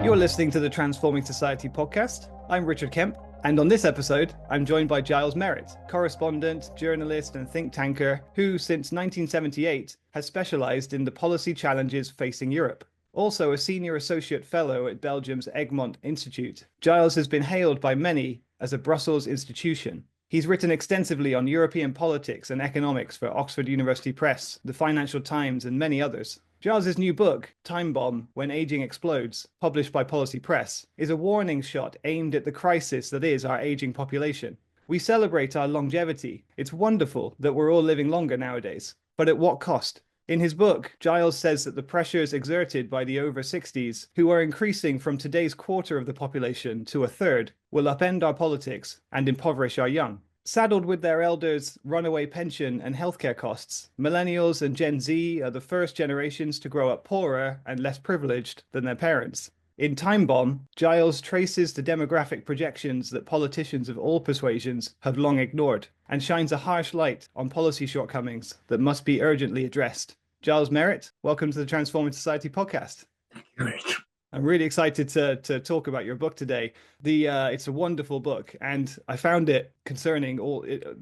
You're listening to the Transforming Society podcast. I'm Richard Kemp, and on this episode, I'm joined by Giles Merritt, correspondent, journalist, and think tanker who, since 1978, has specialised in the policy challenges facing Europe. Also a senior associate fellow at Belgium's Egmont Institute, Giles has been hailed by many as a Brussels institution. He's written extensively on European politics and economics for Oxford University Press, the Financial Times, and many others. Giles's new book, Timebomb, When Aging Explodes, published by Policy Press, is a warning shot aimed at the crisis that is our aging population. We celebrate our longevity. It's wonderful that we're all living longer nowadays. But at what cost? In his book, Giles says that the pressures exerted by the over 60s, who are increasing from today's quarter of the population to a third, will upend our politics and impoverish our young. Saddled with their elders' runaway pension and healthcare costs, millennials and Gen Z are the first generations to grow up poorer and less privileged than their parents. In Timebomb, Giles traces the demographic projections that politicians of all persuasions have long ignored and shines a harsh light on policy shortcomings that must be urgently addressed. Giles Merritt, welcome to the Transforming Society podcast. Thank you, Rich. I'm really excited to talk about your book today. It's a wonderful book, and I found it concerning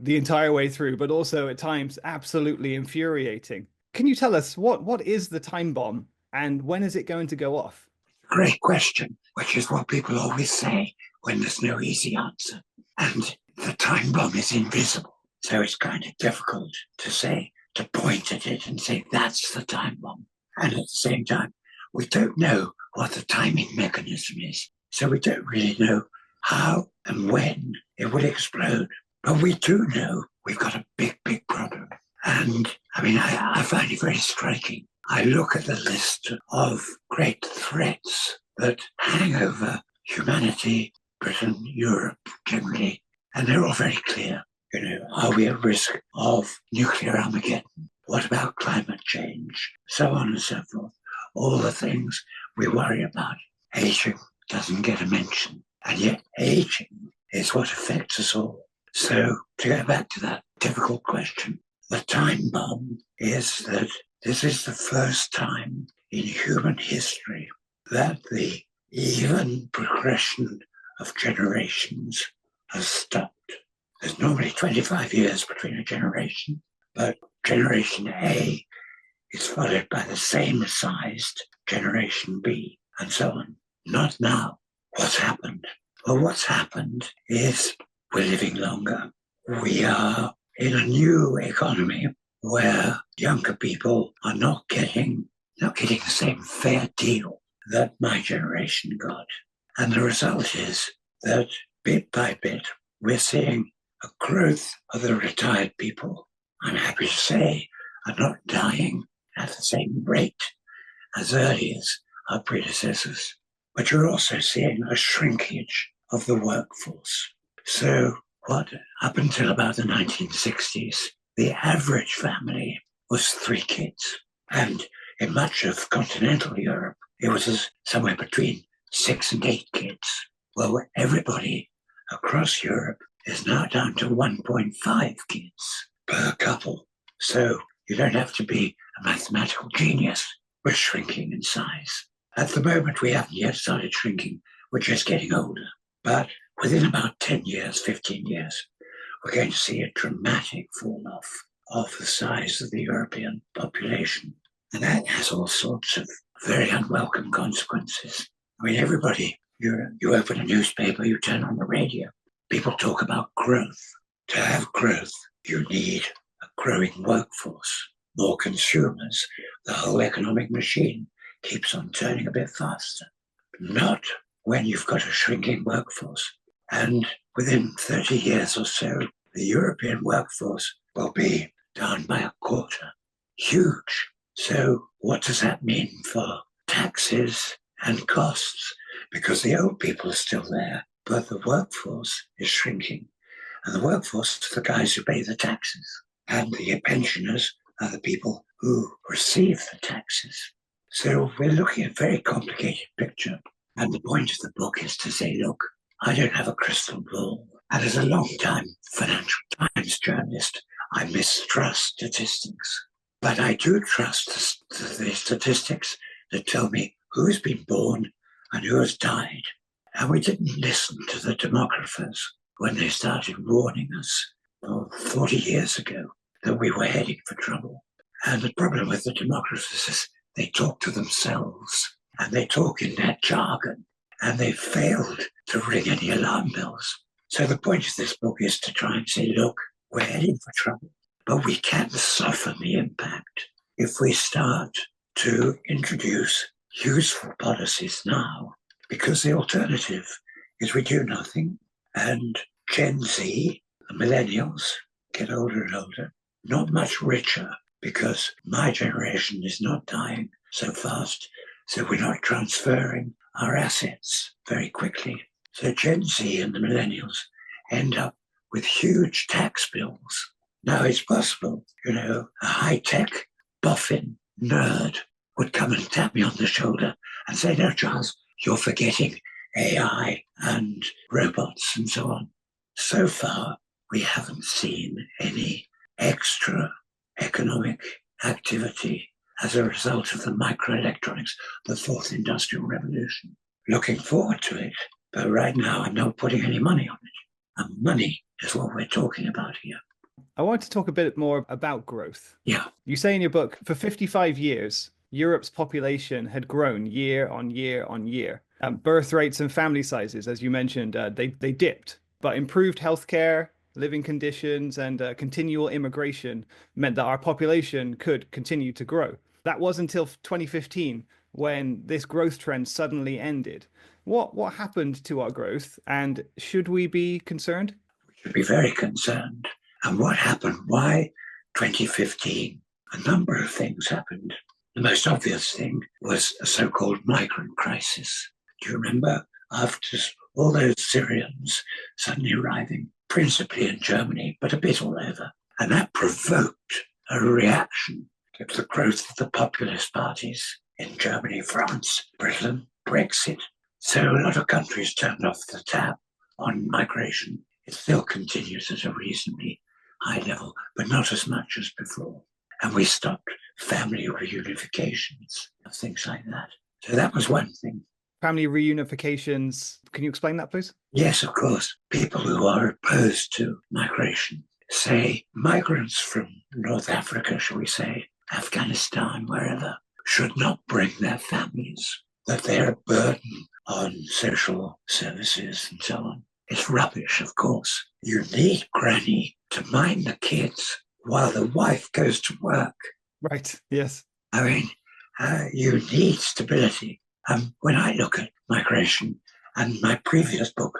the entire way through, but also at times absolutely infuriating. Can you tell us what is the time bomb and when is it going to go off? Great question, which is what people always say when there's no easy answer. And the time bomb is invisible, so it's kind of difficult to point at it and say that's the time bomb. And at the same time, we don't know what the timing mechanism is. So we don't really know how and when it will explode. But we do know we've got a big, big problem. And I find it very striking. I look at the list of great threats that hang over humanity, Britain, Europe generally, and they're all very clear. Are we at risk of nuclear Armageddon? What about climate change? So on and so forth. All the things we worry about. Aging doesn't get a mention, and yet aging is what affects us all. So to go back to that difficult question, the time bomb is that this is the first time in human history that the even progression of generations has stopped. There's normally 25 years between a generation, but Generation A is followed by the same sized Generation B, and so on. Not now. What's happened? Well, what's happened is we're living longer. We are in a new economy where younger people are not getting the same fair deal that my generation got. And the result is that bit by bit, we're seeing a growth of the retired people, I'm happy to say, are not dying at the same rate as early as our predecessors. But you're also seeing a shrinkage of the workforce. So up until about the 1960s, the average family was 3 kids. And in much of continental Europe, it was somewhere between 6 and 8 kids. Well, everybody across Europe is now down to 1.5 kids per couple. So you don't have to be a mathematical genius. We're shrinking in size. At the moment, we haven't yet started shrinking. We're just getting older. But within about 10 years, 15 years, we're going to see a dramatic fall-off of the size of the European population. And that has all sorts of very unwelcome consequences. Everybody, you open a newspaper, you turn on the radio, people talk about growth. To have growth, you need a growing workforce, more consumers. The whole economic machine keeps on turning a bit faster. Not when you've got a shrinking workforce. And within 30 years or so, the European workforce will be down by a quarter. Huge. So what does that mean for taxes and costs? Because the old people are still there, but the workforce is shrinking. And the workforce is the guys who pay the taxes. And the pensioners are the people who receive the taxes. So we're looking at a very complicated picture. And the point of the book is to say, look, I don't have a crystal ball. And as a long-time Financial Times journalist, I mistrust statistics. But I do trust the statistics that tell me who's been born and who has died. And we didn't listen to the demographers when they started warning us 40 years ago that we were heading for trouble. And the problem with the demographers is they talk to themselves and they talk in that jargon, and they failed to ring any alarm bells. So the point of this book is to try and say, look, we're heading for trouble, but we can soften the impact if we start to introduce useful policies now, because the alternative is we do nothing, and Gen Z, the millennials, get older and older, not much richer, because my generation is not dying so fast, so we're not transferring our assets very quickly. So Gen Z and the millennials end up with huge tax bills. Now it's possible, a high-tech boffin nerd would come and tap me on the shoulder and say, no, Charles, you're forgetting AI and robots and so on. So far, we haven't seen any extra economic activity as a result of the microelectronics, the fourth industrial revolution. Looking forward to it, but right now I'm not putting any money on it. And money is what we're talking about here. I want to talk a bit more about growth. Yeah. You say in your book, for 55 years, Europe's population had grown year on year on year. Birth rates and family sizes, as you mentioned, they dipped, but improved healthcare, living conditions, and continual immigration meant that our population could continue to grow. That was until 2015, when this growth trend suddenly ended. What happened to our growth, and should we be concerned? We should be very concerned. And what happened? Why 2015? A number of things happened. The most obvious thing was a so-called migrant crisis. Do you remember? After all those Syrians suddenly arriving, principally in Germany, but a bit all over. And that provoked a reaction to the growth of the populist parties in Germany, France, Britain, Brexit. So a lot of countries turned off the tap on migration. It still continues at a reasonably high level, but not as much as before. And we stopped family reunifications, things like that. So that was one thing. Family reunifications. Can you explain that, please? Yes, of course. People who are opposed to migration, say migrants from North Africa, shall we say, Afghanistan, wherever, should not bring their families, that they're a burden on social services and so on. It's rubbish, of course. You need granny to mind the kids while the wife goes to work. Right, yes. I mean, you need stability. When I look at migration, and my previous book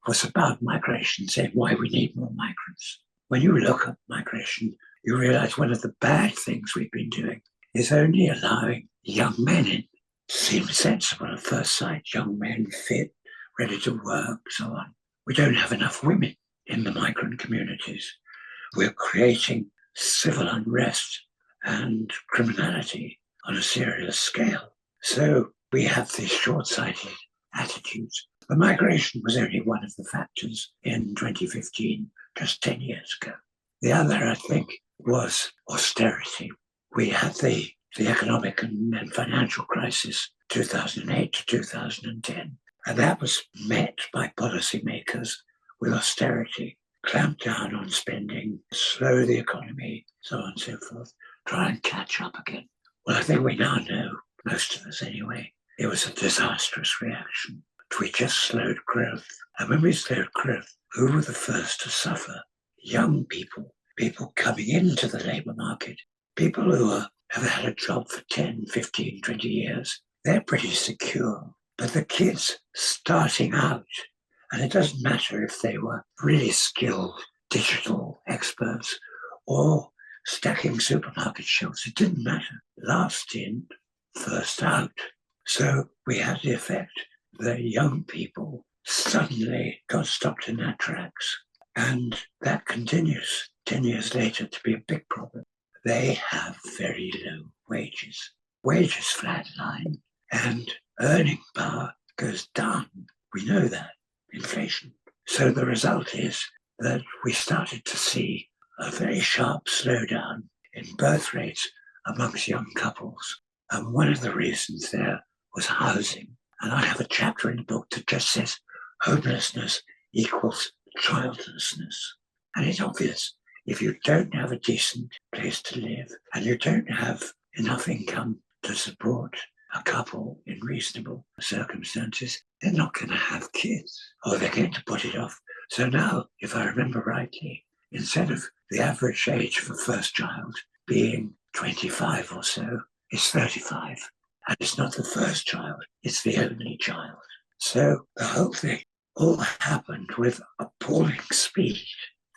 was about migration, saying why we need more migrants. When you look at migration, you realize one of the bad things we've been doing is only allowing young men in. Seems sensible at first sight, young men, fit, ready to work, so on. We don't have enough women in the migrant communities. We're creating civil unrest and criminality on a serious scale. So we have these short-sighted attitudes. The migration was only one of the factors in 2015, just 10 years ago. The other, I think, was austerity. We had the economic and financial crisis, 2008 to 2010, and that was met by policymakers with austerity, clamp down on spending, slow the economy, so on and so forth, try and catch up again. Well, I think we now know, most of us anyway, it was a disastrous reaction. We just slowed growth. And when we slowed growth, who were the first to suffer? Young people, people coming into the labour market, people who have had a job for 10, 15, 20 years. They're pretty secure. But the kids starting out, and it doesn't matter if they were really skilled digital experts or stacking supermarket shelves, it didn't matter. Last in, first out. So we had the effect that young people suddenly got stopped in their tracks. And that continues 10 years later to be a big problem. They have very low wages. Wages flatline and earning power goes down. We know that. Inflation. So the result is that we started to see a very sharp slowdown in birth rates amongst young couples. And one of the reasons there was housing. And I have a chapter in the book that just says homelessness equals childlessness. And it's obvious. If you don't have a decent place to live and you don't have enough income to support a couple in reasonable circumstances, they're not going to have kids, or they're going to put it off. So now, if I remember rightly, instead of the average age for first child being 25 or so, it's 35. And it's not the first child, it's the only child. So the whole thing all happened with appalling speed,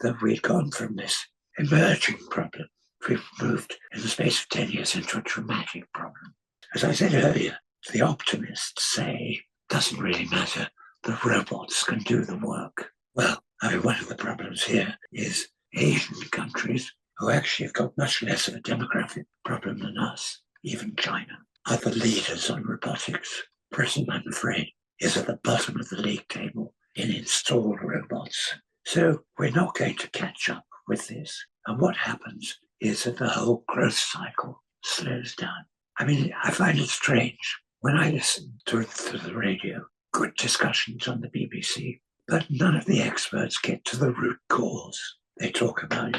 that we'd gone from this emerging problem. We've moved in the space of 10 years into a dramatic problem. As I said earlier, the optimists say it doesn't really matter, the robots can do the work. Well, I mean, one of the problems here is Asian countries, who actually have got much less of a demographic problem than us, even China, are the leaders on robotics. Britain, I'm afraid, is at the bottom of the league table in installed robots. So we're not going to catch up with this. And what happens is that the whole growth cycle slows down. I mean, I find it strange when I listen to the radio, good discussions on the BBC, but none of the experts get to the root cause. They talk about,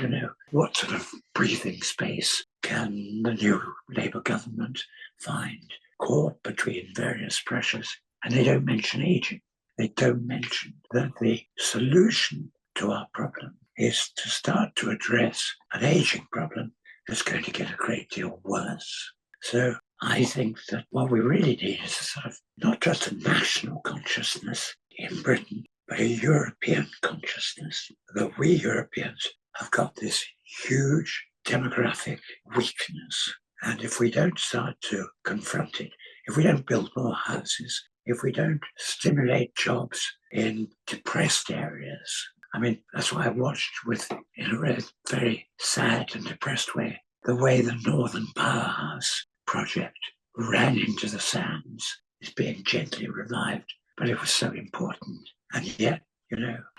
what sort of breathing space can the new Labour government find caught between various pressures. And they don't mention ageing. They don't mention that the solution to our problem is to start to address an ageing problem that's going to get a great deal worse. So I think that what we really need is a sort of not just a national consciousness in Britain, but a European consciousness, that we Europeans have got this huge demographic weakness. And if we don't start to confront it, if we don't build more houses, if we don't stimulate jobs in depressed areas, I mean, that's why I watched in a very sad and depressed way, the way the Northern Powerhouse project ran into the sands. Is being gently revived, but it was so important. And yet,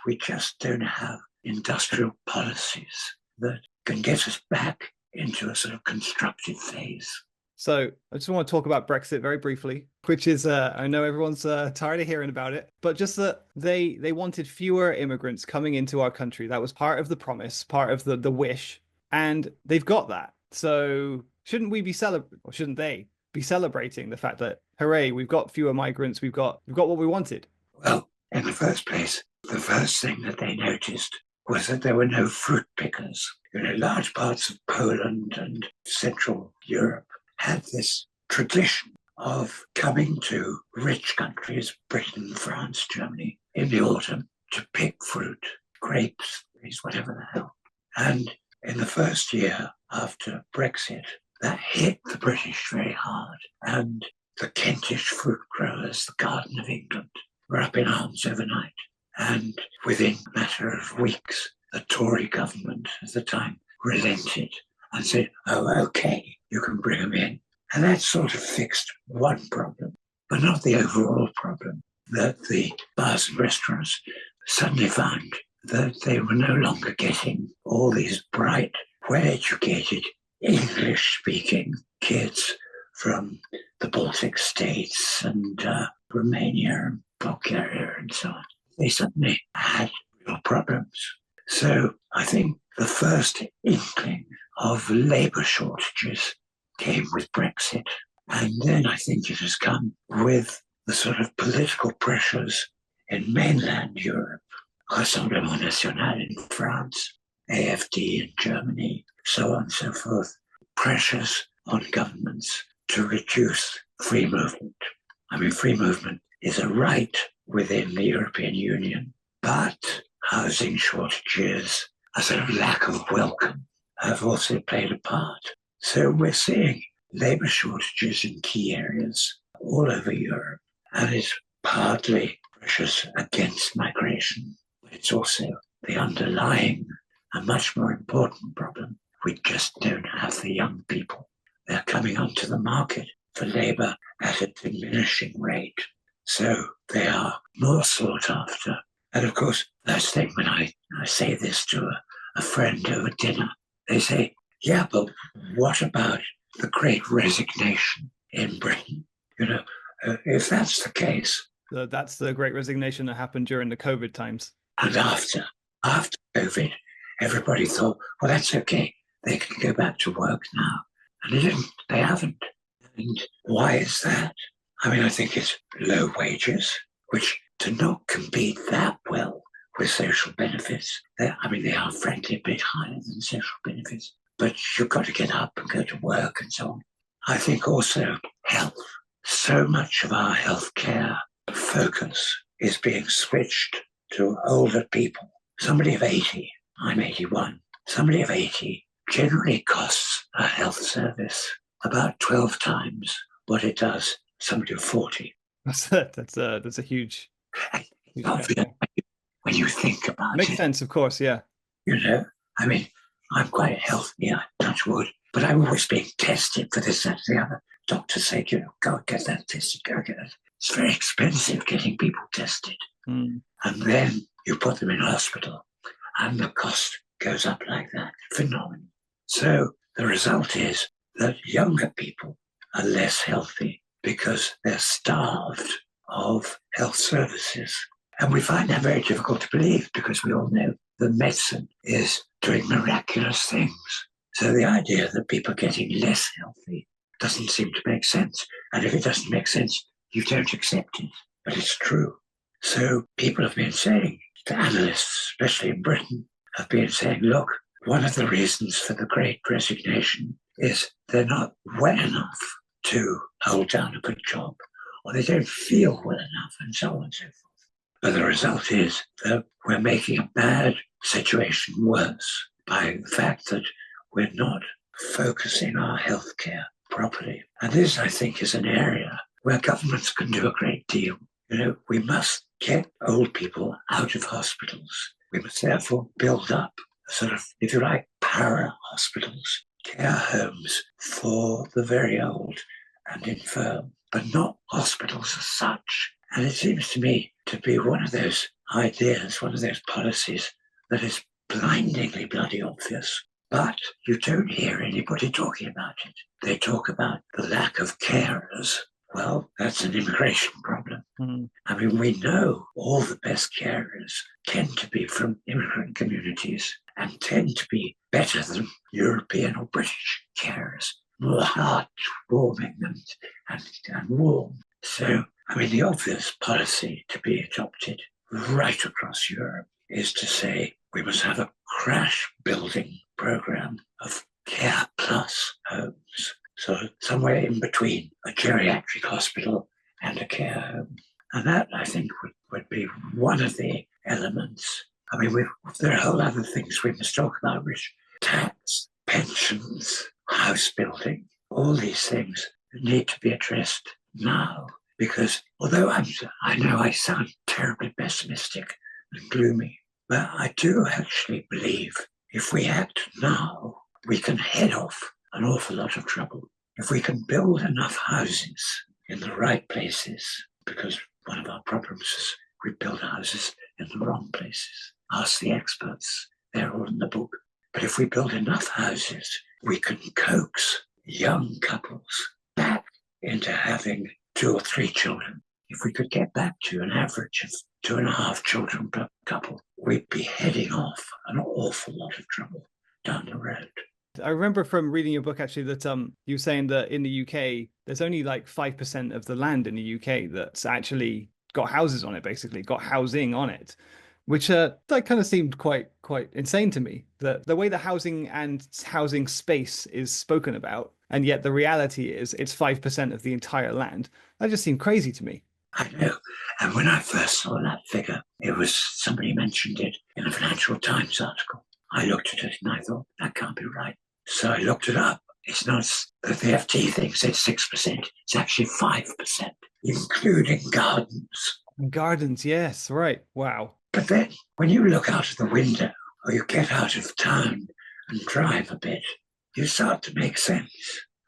we just don't have industrial policies that can get us back into a sort of constructive phase. So I just want to talk about Brexit very briefly, which is, I know everyone's tired of hearing about it, but just that they wanted fewer immigrants coming into our country. That was part of the promise, part of the wish, and they've got that. So shouldn't they be celebrating the fact that, hooray, we've got fewer migrants, we've got what we wanted? Well, in the first place, the first thing that they noticed was that there were no fruit pickers. Large parts of Poland and Central Europe had this tradition of coming to rich countries, Britain, France, Germany, in the autumn to pick fruit, grapes, whatever the hell. And in the first year after Brexit, that hit the British very hard. And the Kentish fruit growers, the Garden of England, were up in arms overnight. And within a matter of weeks, the Tory government at the time relented and said, oh, okay, you can bring them in. And that sort of fixed one problem, but not the overall problem, that the bars and restaurants suddenly found that they were no longer getting all these bright, well-educated, English-speaking kids from the Baltic states and Romania and Bulgaria and so on. They suddenly had real problems. So I think the first inkling of labour shortages came with Brexit. And then I think it has come with the sort of political pressures in mainland Europe, Rassemblement National in France, AFD in Germany, so on and so forth, pressures on governments to reduce free movement. I mean, free movement is a right within the European Union, but housing shortages, a sort of lack of welcome, have also played a part. So we're seeing labour shortages in key areas all over Europe, and it's partly pressures against migration, but it's also the underlying and much more important problem. We just don't have the young people. They're coming onto the market for labour at a diminishing rate. So they are more sought after. And of course, first thing when I say this to a friend over dinner, they say, yeah, but what about the great resignation in Britain? If that's the case, That's the great resignation that happened during the COVID times. and after COVID, everybody thought, well, that's okay. They can go back to work now. And they didn't. They haven't. And why is that? I mean, I think it's low wages, which do not compete that well with social benefits. They are frankly a bit higher than social benefits, but you've got to get up and go to work and so on. I think also health. So much of our healthcare focus is being switched to older people. Somebody of 80, I'm 81, somebody of 80 generally costs a health service about 12 times what it does somebody of 40. That's a huge Obvious when you think about it. Makes sense, of course, yeah. You know, I mean, I'm quite healthy, I touch wood, but I'm always being tested for this, that, and the other. Doctors say, go get that tested, go get that. It's very expensive getting people tested. Mm. And then you put them in hospital and the cost goes up like that. Phenomenal. So the result is that younger people are less healthy because they're starved of health services. And we find that very difficult to believe because we all know that medicine is doing miraculous things. So the idea that people are getting less healthy doesn't seem to make sense. And if it doesn't make sense, you don't accept it. But it's true. So people have been saying, the analysts, especially in Britain, have been saying, look, one of the reasons for the Great Resignation is they're not well enough to hold down a good job, or they don't feel well enough, and so on and so forth. But the result is that we're making a bad situation worse by the fact that we're not focusing our healthcare properly. And this, I think, is an area where governments can do a great deal. You know, we must get old people out of hospitals. We must therefore build up sort of, if you like, para hospitals, care homes for the very old and infirm, but not hospitals as such. And it seems to me to be one of those ideas, one of those policies that is blindingly bloody obvious. But you don't hear anybody talking about it. They talk about the lack of carers. Well, that's an immigration problem. Mm. I mean, we know all the best carers tend to be from immigrant communities and tend to be better than European or British carers, more heartwarming and warm. So, I mean, the obvious policy to be adopted right across Europe is to say we must have a crash building program of care plus homes. So somewhere in between a geriatric hospital and a care home. And that, I think, would be one of the elements. I mean, there are whole other things we must talk about, which tax, pensions, house building, all these things need to be addressed now. Because although I know I sound terribly pessimistic and gloomy, but I do actually believe if we act now, we can head off an awful lot of trouble. If we can build enough houses in the right places, because one of our problems is we build houses in the wrong places. Ask the experts, they're all in the book. But if we build enough houses, we can coax young couples back into having 2 or 3 children. If we could get back to an average of 2.5 children per couple, we'd be heading off an awful lot of trouble down the road. I remember from reading your book actually that you were saying that in the UK there's only like 5% of the land in the UK that's actually got houses on it, basically got housing on it, which that kind of seemed quite insane to me. That the way the housing and housing space is spoken about, and yet the reality is it's 5% of the entire land. That just seemed crazy to me. I know. And when I first saw that figure, it was somebody mentioned it in a Financial Times article. I looked at it and I thought, that can't be right. So I looked it up. It's not, the FT thing said 6%. It's actually 5%, including gardens. Gardens, yes, right. Wow. But then when you look out of the window or you get out of town and drive a bit, you start to make sense.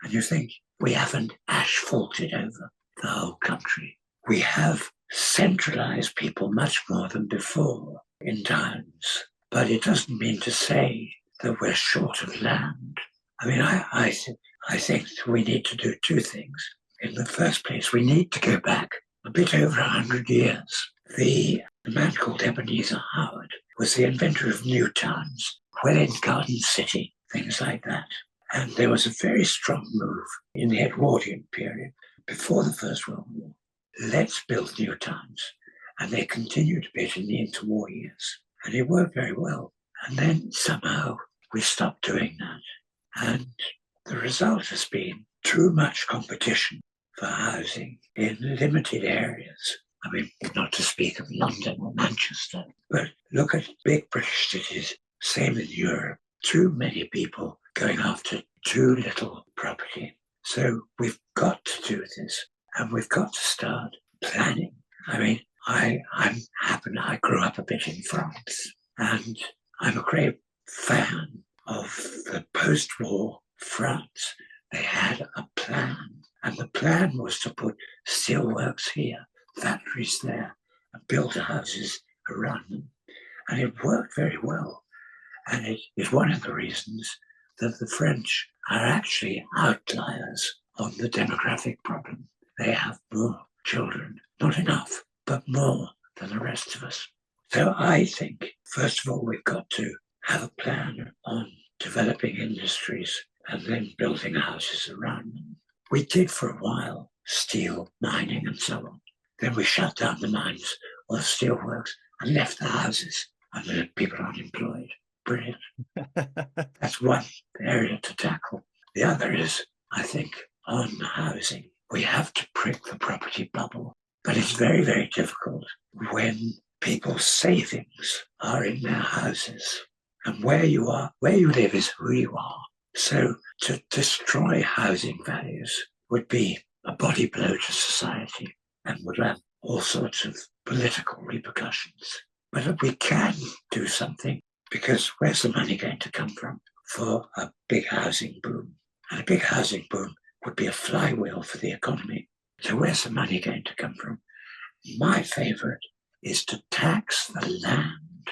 And you think, we haven't asphalted over the whole country. We have centralized people much more than before in towns. But it doesn't mean to say that we're short of land. I mean, I think we need to do 2 things. in the first place, we need to go back a bit over 100 years. The man called Ebenezer Howard was the inventor of new towns, Welland Garden City, things like that. And there was a very strong move in the Edwardian period, before the First World War. Let's build new towns. And they continued a bit in the interwar years. And it worked very well. And then somehow we stopped doing that. And the result has been too much competition for housing in limited areas. I mean, not to speak of London or Manchester, but look at big British cities, same in Europe. Too many people going after too little property. So we've got to do this, and we've got to start planning. I mean, I grew up a bit in France, and I'm a great fan of the post-war France. They had a plan, and the plan was to put steelworks here, factories there, and build houses around them. And it worked very well. And it is one of the reasons that the French are actually outliers on the demographic problem. They have more children, not enough, but more than the rest of us. So I think, first of all, we've got to have a plan on developing industries and then building houses around them. We did for a while steel mining and so on. Then we shut down the mines or the steelworks and left the houses and the people unemployed. Brilliant. That's one area to tackle. The other is, I think, on housing. We have to prick the property bubble. But it's very, very difficult when people's savings are in their houses. And where you live is who you are. So to destroy housing values would be a body blow to society and would have all sorts of political repercussions. But we can do something, because where's the money going to come from for a big housing boom? And a big housing boom would be a flywheel for the economy. So where's the money going to come from? My favourite is to tax the land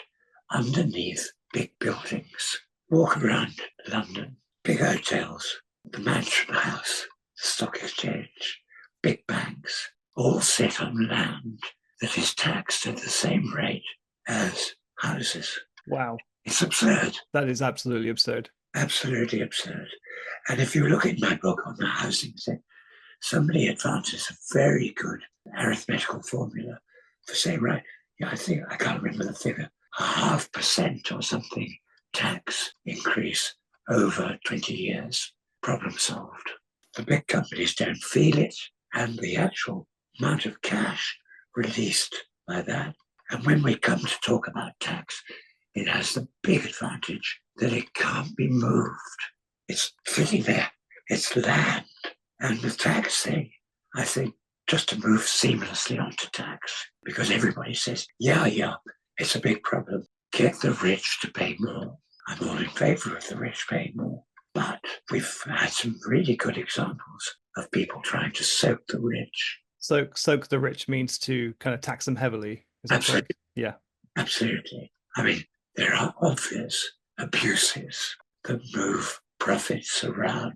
underneath big buildings. Walk around London, big hotels, the Mansion House, the Stock Exchange, big banks, all sit on land that is taxed at the same rate as houses. Wow. It's absurd. That is absolutely absurd. Absolutely absurd. And if you look at my book on the housing thing, somebody advances a very good arithmetical formula for saying, right, yeah, I can't remember the figure, 0.5% or something tax increase over 20 years. Problem solved. The big companies don't feel it, and the actual amount of cash released by that. And when we come to talk about tax, it has the big advantage that it can't be moved. It's sitting there. It's land. And the tax thing, I think, just to move seamlessly onto tax, because everybody says, yeah, it's a big problem. Get the rich to pay more. I'm all in favour of the rich paying more. But we've had some really good examples of people trying to soak the rich. So soak the rich means to kind of tax them heavily. Is that Absolutely. correct? Yeah. Absolutely. I mean, there are obvious abuses that move profits around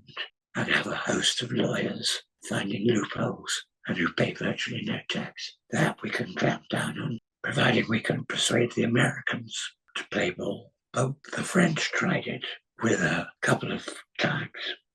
and have a host of lawyers finding loopholes and who pay virtually no tax. That we can clamp down on, providing we can persuade the Americans to play ball. But the French tried it with a couple of times.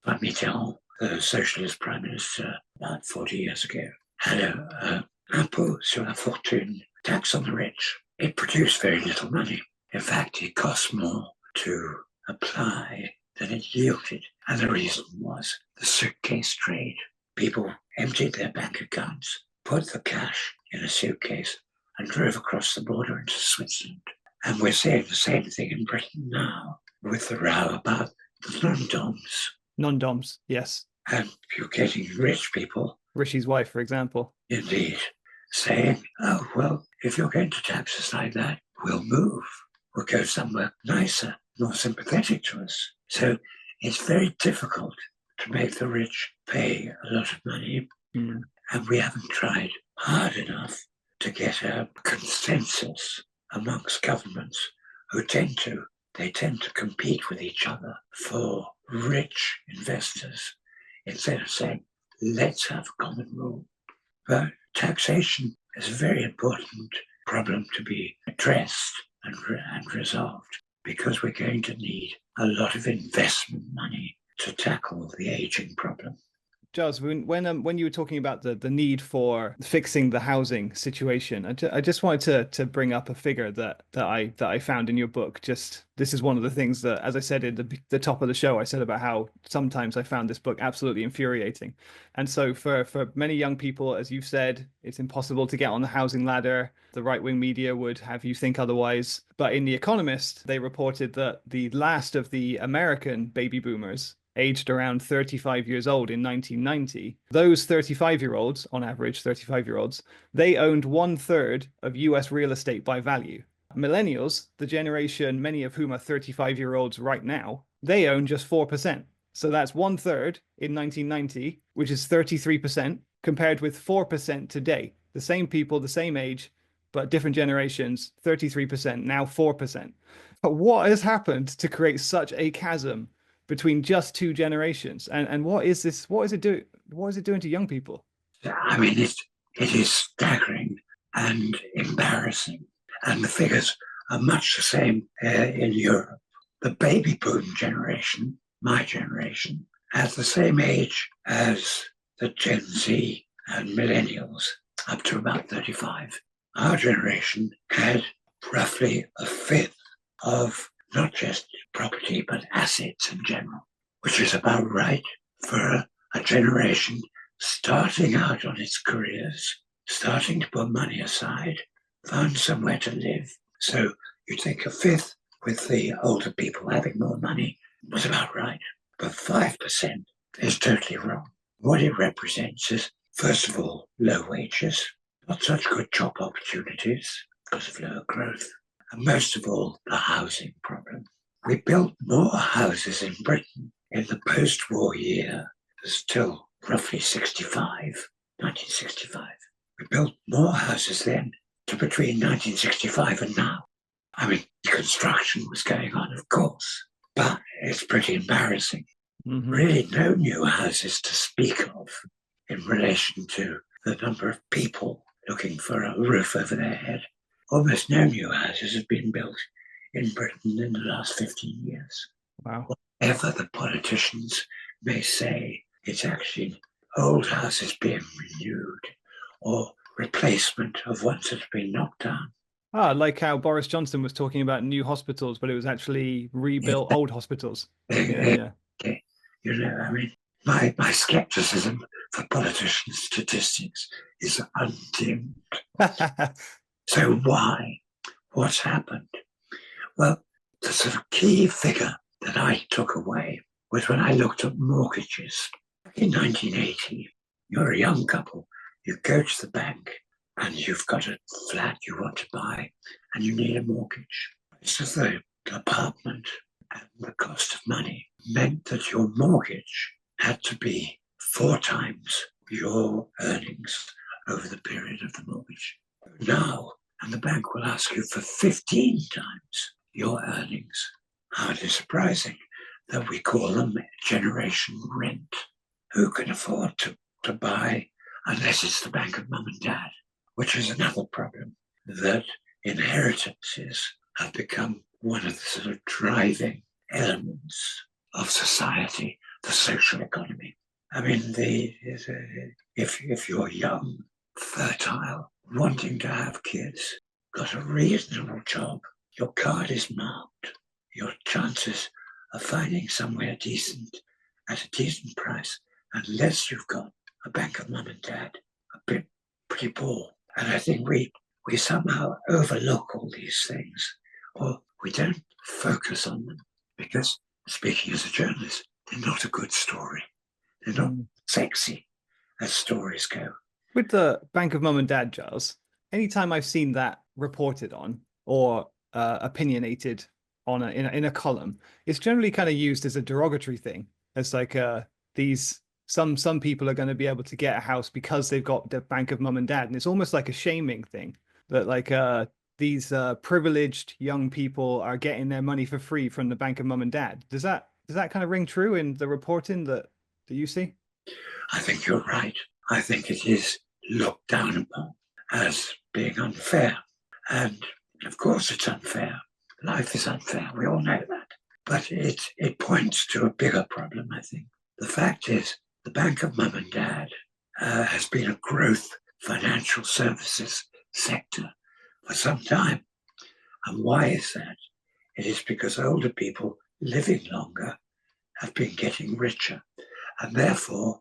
Mitterrand, the socialist prime minister about 40 years ago, had a impôt sur la fortune, tax on the rich. It produced very little money. In fact, it cost more to apply than it yielded. And the reason was the suitcase trade. People emptied their bank accounts, put the cash in a suitcase, and drove across the border into Switzerland. And we're seeing the same thing in Britain now with the row about the non-doms. Non-doms, yes. And you're getting rich people. Rishi's wife, for example. Indeed. Saying, oh, well, if you're going to tax us like that, we'll move. We'll go somewhere nicer, more sympathetic to us. So it's very difficult to make the rich pay a lot of money. Mm. And we haven't tried hard enough to get a consensus amongst governments who tend to compete with each other for rich investors instead of saying, let's have a common rule. But taxation is a very important problem to be addressed and resolved, because we're going to need a lot of investment money to tackle the aging problem. Giles, when you were talking about the need for fixing the housing situation, I just wanted to bring up a figure that I found in your book. Just this is one of the things that, as I said at the top of the show, I said about how sometimes I found this book absolutely infuriating. And so for many young people, as you've said, it's impossible to get on the housing ladder. The right-wing media would have you think otherwise. But in The Economist, they reported that the last of the American baby boomers, aged around 35 years old in 1990, those 35-year-olds, on average 35-year-olds, they owned 1/3 of US real estate by value. Millennials, the generation many of whom are 35-year-olds right now, they own just 4%. So that's 1/3 in 1990, which is 33%, compared with 4% today. The same people, the same age, but different generations, 33%, now 4%. But what has happened to create such a chasm between just two generations? And what is this? What is it doing? What is it doing to young people? I mean, it is staggering and embarrassing. And the figures are much the same in Europe. The baby boom generation, my generation, has the same age as the Gen Z and millennials, up to about 35. Our generation had roughly a fifth of not just property, but assets in general, which is about right for a generation starting out on its careers, starting to put money aside, found somewhere to live. So you take a fifth, with the older people having more money, was about right. But 5% is totally wrong. What it represents is, first of all, low wages, not such good job opportunities because of lower growth, and most of all, the housing problem. We built more houses in Britain in the post-war year, still roughly 1965. We built more houses then to between 1965 and now. I mean, construction was going on, of course, but it's pretty embarrassing. Mm-hmm. Really no new houses to speak of in relation to the number of people looking for a roof over their head. Almost no new houses have been built in Britain in the last 15 years. Wow. Whatever the politicians may say, it's actually old houses being renewed or replacement of ones that have been knocked down. Like how Boris Johnson was talking about new hospitals, but it was actually rebuilt old hospitals. Yeah. You know, I mean, my skepticism for politician statistics is undimmed. So why? What's happened? Well, the sort of key figure that I took away was when I looked at mortgages. In 1980, you're a young couple, you go to the bank and you've got a flat you want to buy and you need a mortgage. It's as though the apartment and the cost of money meant that your mortgage had to be 4 times your earnings over the period of the mortgage. Now, and the bank will ask you for 15 times your earnings. Hardly surprising that we call them generation rent. Who can afford to buy unless it's the bank of mum and dad? Which is another problem, that inheritances have become one of the sort of driving elements of society, the social economy. I mean, if you're young, fertile, wanting to have kids, got a reasonable job, your card is marked, your chances of finding somewhere decent at a decent price, unless you've got a bank of mum and dad, a bit pretty poor. And I think we somehow overlook all these things, or we don't focus on them, because, speaking as a journalist, they're not a good story. They're not sexy as stories go. With the Bank of Mum and Dad, Giles, anytime I've seen that reported on or opinionated on in a column, it's generally kind of used as a derogatory thing. It's like these some people are going to be able to get a house because they've got the Bank of Mum and Dad, and it's almost like a shaming thing that like these privileged young people are getting their money for free from the Bank of Mum and Dad. Does that kind of ring true in the reporting that you see? I think you're right. I think it is looked down upon as being unfair. And of course it's unfair. Life is unfair. We all know that. But it points to a bigger problem, I think. The fact is, the Bank of Mum and Dad has been a growth financial services sector for some time. And why is that? It is because older people living longer have been getting richer. And therefore,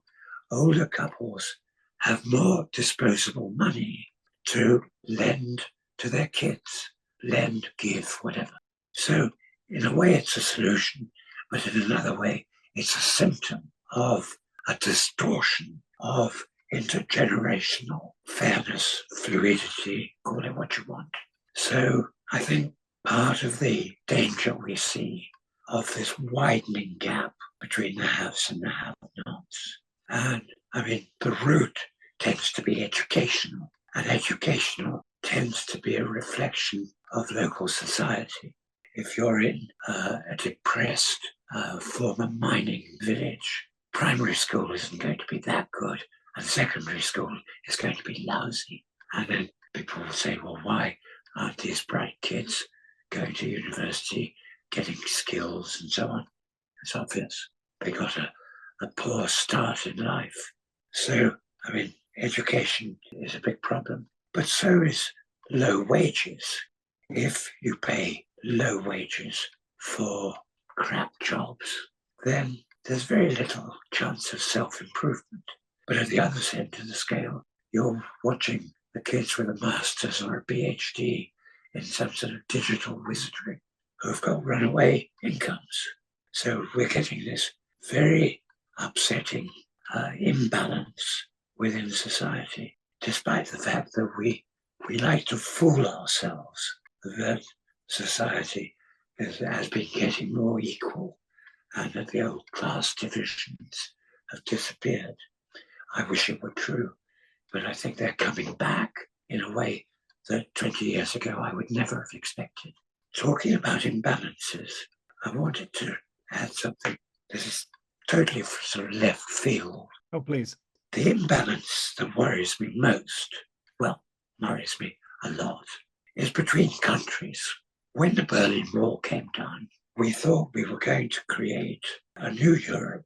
older couples have more disposable money to lend to their kids, lend, give, whatever. So in a way, it's a solution, but in another way, it's a symptom of a distortion of intergenerational fairness, fluidity, call it what you want. So I think part of the danger we see of this widening gap between the haves and the have-nots, and I mean, the root tends to be educational, and educational tends to be a reflection of local society. If you're in a depressed former mining village, primary school isn't going to be that good, and secondary school is going to be lousy. And then people will say, well, why aren't these bright kids going to university, getting skills and so on? It's obvious. They got a poor start in life. So, I mean, education is a big problem, but so is low wages. If you pay low wages for crap jobs, then there's very little chance of self-improvement. But at the other end of the scale, you're watching the kids with a master's or a PhD in some sort of digital wizardry who've got runaway incomes. So we're getting this very upsetting imbalance within society, despite the fact that we like to fool ourselves that society has been getting more equal and that the old class divisions have disappeared. I wish it were true, but I think they're coming back in a way that 20 years ago I would never have expected. Talking about imbalances, I wanted to add something that is totally sort of left field. Oh, please. The imbalance that worries me most, well, worries me a lot, is between countries. When the Berlin Wall came down, we thought we were going to create a new Europe,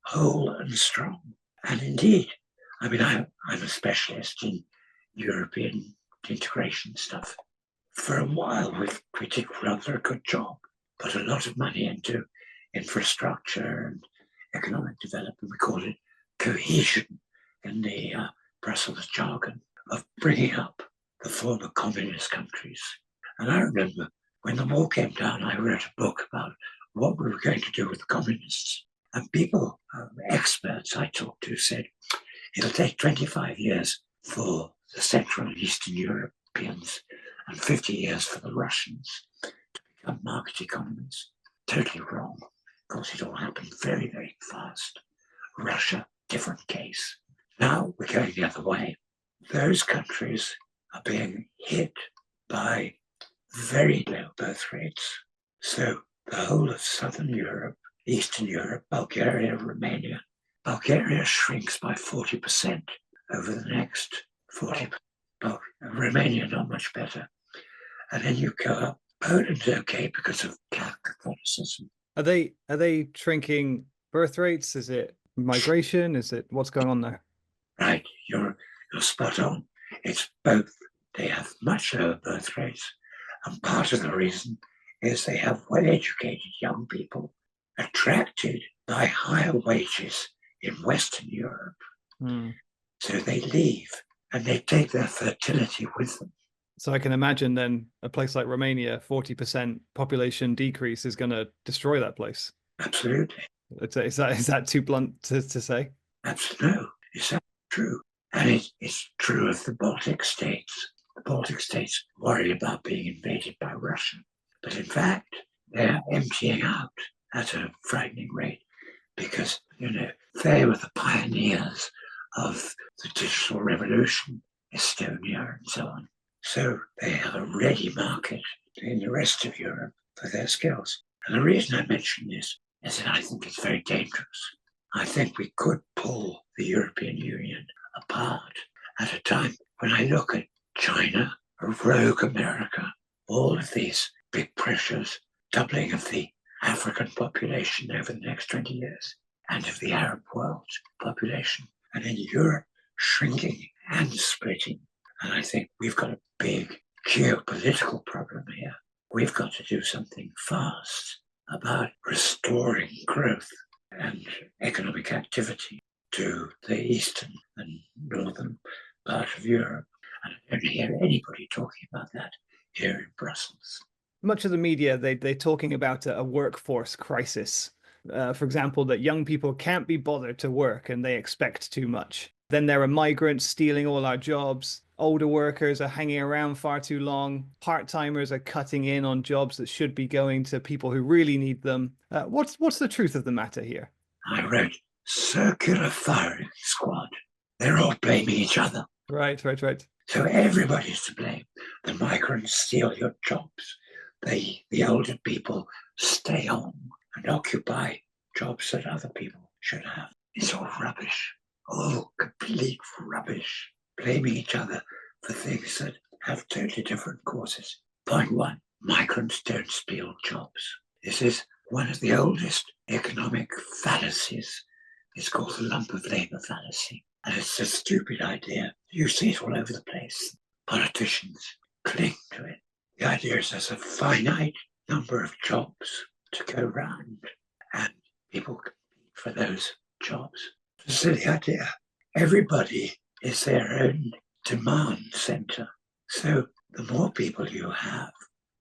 whole and strong. And indeed, I mean, I'm a specialist in European integration stuff. For a while, we did rather a good job, put a lot of money into infrastructure and economic development. We call it cohesion in the Brussels jargon of bringing up the former communist countries. And I remember when the wall came down, I wrote a book about what we were going to do with the communists. And people, experts I talked to said, it'll take 25 years for the Central and Eastern Europeans and 50 years for the Russians to become market economies. Totally wrong. Of course, it all happened very, very fast. Russia, different case. Now we're going the other way. Those countries are being hit by very low birth rates. So the whole of Southern Europe, Eastern Europe, Bulgaria, Romania, Bulgaria shrinks by 40% over the next 40. Romania, not much better. And then you go up. Poland's okay because of Catholicism. Are they shrinking birth rates? Is it migration? Is it what's going on there? Right, you're spot on. It's both. They have much lower birth rates, and part of the reason is they have well-educated young people attracted by higher wages in Western Europe. So they leave and they take their fertility with them. So I can imagine then a place like Romania, 40% population decrease is going to destroy that place. Absolutely. Is that too blunt to say? Absolutely. No, it's true. And it's true of the Baltic states. The Baltic states worry about being invaded by Russia. But in fact, they're emptying out at a frightening rate because, they were the pioneers of the digital revolution, Estonia and so on. So they have a ready market in the rest of Europe for their skills. And the reason I mention this is that I think it's very dangerous. I think we could pull the European Union apart at a time when I look at China, rogue America, all of these big pressures, doubling of the African population over the next 20 years, and of the Arab world population, and in Europe shrinking and splitting. And I think we've got a big geopolitical problem here. We've got to do something fast about restoring growth and economic activity to the eastern and northern part of Europe. And I don't hear anybody talking about that here in Brussels. Much of the media, they're talking about a workforce crisis. For example, that young people can't be bothered to work and they expect too much. Then there are migrants stealing all our jobs. Older workers are hanging around far too long. Part-timers are cutting in on jobs that should be going to people who really need them. What's the truth of the matter here? I wrote circular firing squad. They're all blaming each other. Right. So everybody's to blame. The migrants steal your jobs. The older people stay home and occupy jobs that other people should have. It's all rubbish. All complete rubbish. Blaming each other for things that have totally different causes. Point one, migrants don't steal jobs. This is one of the oldest economic fallacies. It's called the lump of labour fallacy. And it's a stupid idea. You see it all over the place. Politicians cling to it. The idea is there's a finite number of jobs to go round, and people compete for those jobs. It's a silly idea. Everybody is their own demand centre. So the more people you have,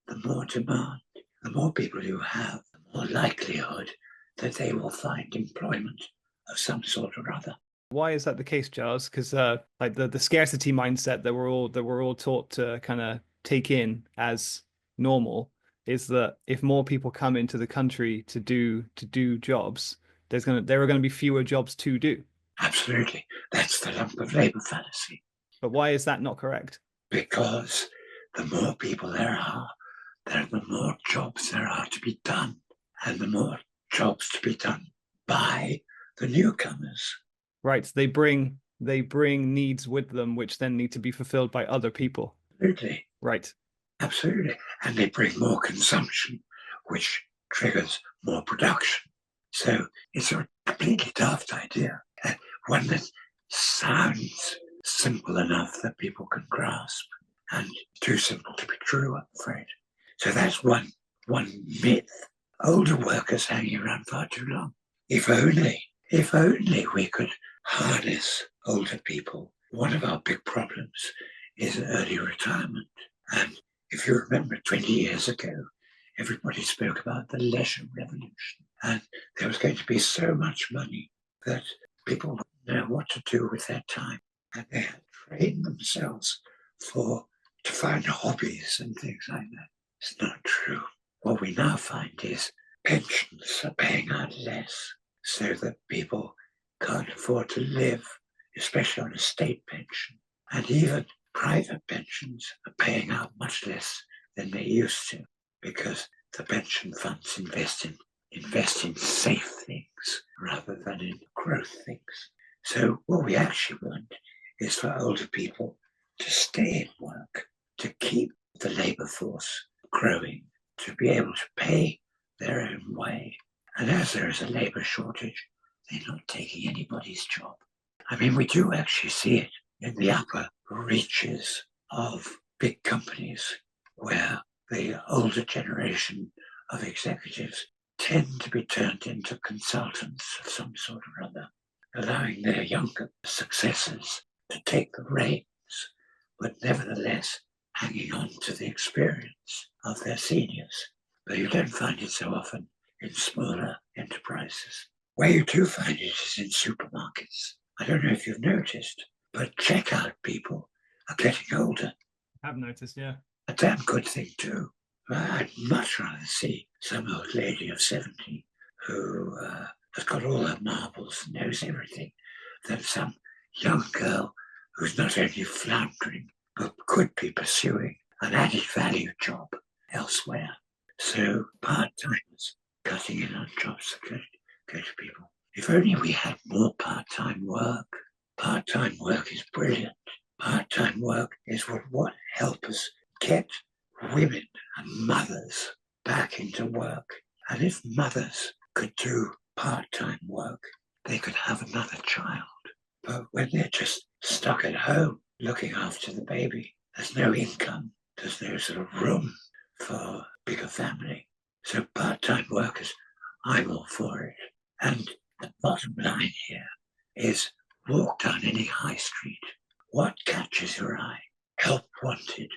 the more demand. The more people you have, the more likelihood that they will find employment of some sort or other. Why is that the case, Giles? Because like the scarcity mindset that we're all taught to kind of take in as normal is that if more people come into the country to do jobs, there are going to be fewer jobs to do. Absolutely. That's the lump of labour fallacy. But why is that not correct? Because the more people there are, the more jobs there are to be done, and the more jobs to be done by the newcomers. Right. They bring needs with them, which then need to be fulfilled by other people. Absolutely. Right. Absolutely. And they bring more consumption, which triggers more production. So it's a completely daft idea, and one that sounds simple enough that people can grasp, and too simple to be true, I'm afraid. So that's one myth. Older workers hanging around far too long. If only we could harness older people. One of our big problems is early retirement. And if you remember 20 years ago, everybody spoke about the leisure revolution. And there was going to be so much money that people wouldn't know what to do with their time. And they had trained themselves to find hobbies and things like that. It's not true. What we now find is pensions are paying out less so that people can't afford to live, especially on a state pension. And even private pensions are paying out much less than they used to, because the pension funds invest in safe things rather than in growth things. So what we actually want is for older people to stay in work, to keep the labour force growing, to be able to pay their own way. And as there is a labour shortage, they're not taking anybody's job. I mean, we do actually see it in the upper reaches of big companies where the older generation of executives tend to be turned into consultants of some sort or other, allowing their younger successors to take the reins, but nevertheless hanging on to the experience of their seniors. But you don't find it so often in smaller enterprises. Where you do find it is in supermarkets. I don't know if you've noticed, but checkout people are getting older. I have noticed, yeah. A damn good thing too. I'd much rather see some old lady of 70 who has got all her marbles and knows everything than some young girl who's not only floundering, but could be pursuing an added value job elsewhere. So part-timers cutting in on jobs that go to people. If only we had more part-time work. Part-time work is brilliant. Part-time work is what helps us get women and mothers back into work. And if mothers could do part-time work, they could have another child. But when they're just stuck at home looking after the baby, there's no income, there's no sort of room for a bigger family. So part-time workers, I'm all for it. And the bottom line here is walk down any high street. What catches your eye? Help wanted,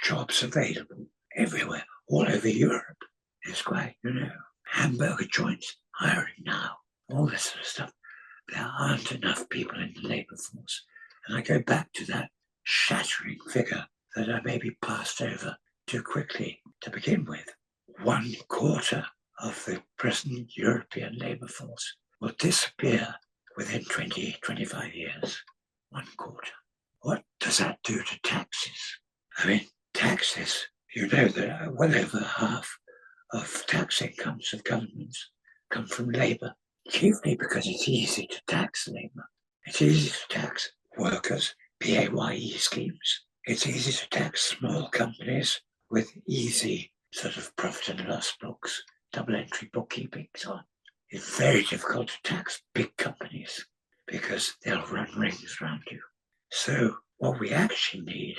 jobs available everywhere, all over Europe. It's quite, hamburger joints hiring now, all this sort of stuff. There aren't enough people in the labour force. And I go back to that shattering figure that I maybe passed over too quickly to begin with. 1/4 of the present European labour force will disappear within 20, 25 years. 1/4. What does that do to taxes? I mean, taxes, that well over half of tax incomes of governments come from labour, chiefly because it's easy to tax labour. It's easy to tax workers, PAYE schemes. It's easy to tax small companies with easy sort of profit and loss books, double entry bookkeeping, so on. It's very difficult to tax big companies because they'll run rings around you. So what we actually need,